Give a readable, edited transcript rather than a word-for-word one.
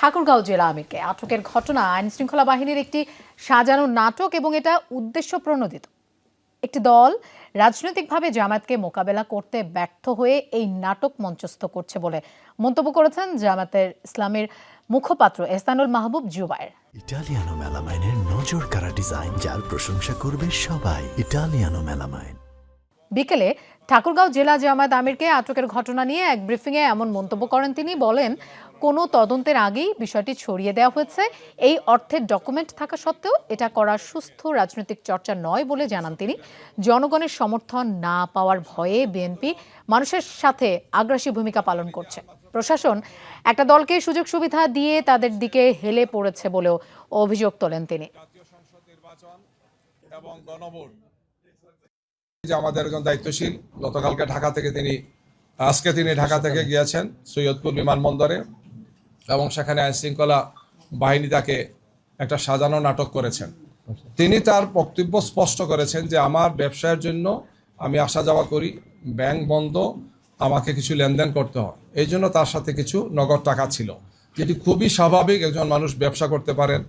ঠাকুরগাঁও জেলা আমিরকে আটকের ঘটনা আইনশৃঙ্খলা বাহিনীর একটি সাজানো নাটক এবং এটা উদ্দেশ্য প্রণোদিত। একটি দল রাজনৈতিকভাবে জামায়াতকে মোকাবেলা করতে ব্যর্থ হয়ে এই নাটক মঞ্চস্থ করছে বলে মন্তব্য করেছেন জামায়াতের ইসলামের মুখপাত্র এহসানুল মাহবুব জুবায়ের। ইটালিয়ানো মেলামাইনের নজর কাড়া ডিজাইন, যার প্রশংসা করবে সবাই। Italiano melamine. বিকেলে ঠাকুরগাঁও জেলা জামায়াত আমিরকে আটকের ঘটনা নিয়ে এক ব্রিফিংয়ে এমন মন্তব্য করেন তিনি। বলেন, কোনো তদন্তের আগেই বিষয়টি ছড়িয়ে দেওয়া হয়েছে। এই অর্থের ডকুমেন্ট থাকা সত্ত্বেও এটা করা সুস্থ রাজনৈতিক চর্চা নয় বলে জানান তিনি। জনগণের সমর্থন না পাওয়ার ভয়ে বিএনপি মানুষের সাথে আগ্রাসী ভূমিকা পালন করছে। প্রশাসন একটা দলকে সুযোগ সুবিধা দিয়ে তাদের দিকে হেলে পড়েছে বলেও অভিযোগ তোলেন তিনি। যে আমাদের একজন দায়িত্বশীল গতকালকে আজকে তিনি ঢাকা থেকে গিয়েছেন সৈয়দপুর বিমানবন্দরে, এবং সেখানে আইনশৃঙ্খলা বাহিনী তাকে একটা সাজানো নাটক করেছেন। তিনি তার বক্তব্য স্পষ্ট করেছেন যে আমার ব্যবসায়ের জন্য আমি আসা যাওয়া করি, ব্যাংক বন্ধ, আমাকে কিছু লেনদেন করতে হয়, এই জন্য তার সাথে কিছু নগদ টাকা ছিল, যেটি খুবই স্বাভাবিক, একজন মানুষ ব্যবসা করতে পারেন।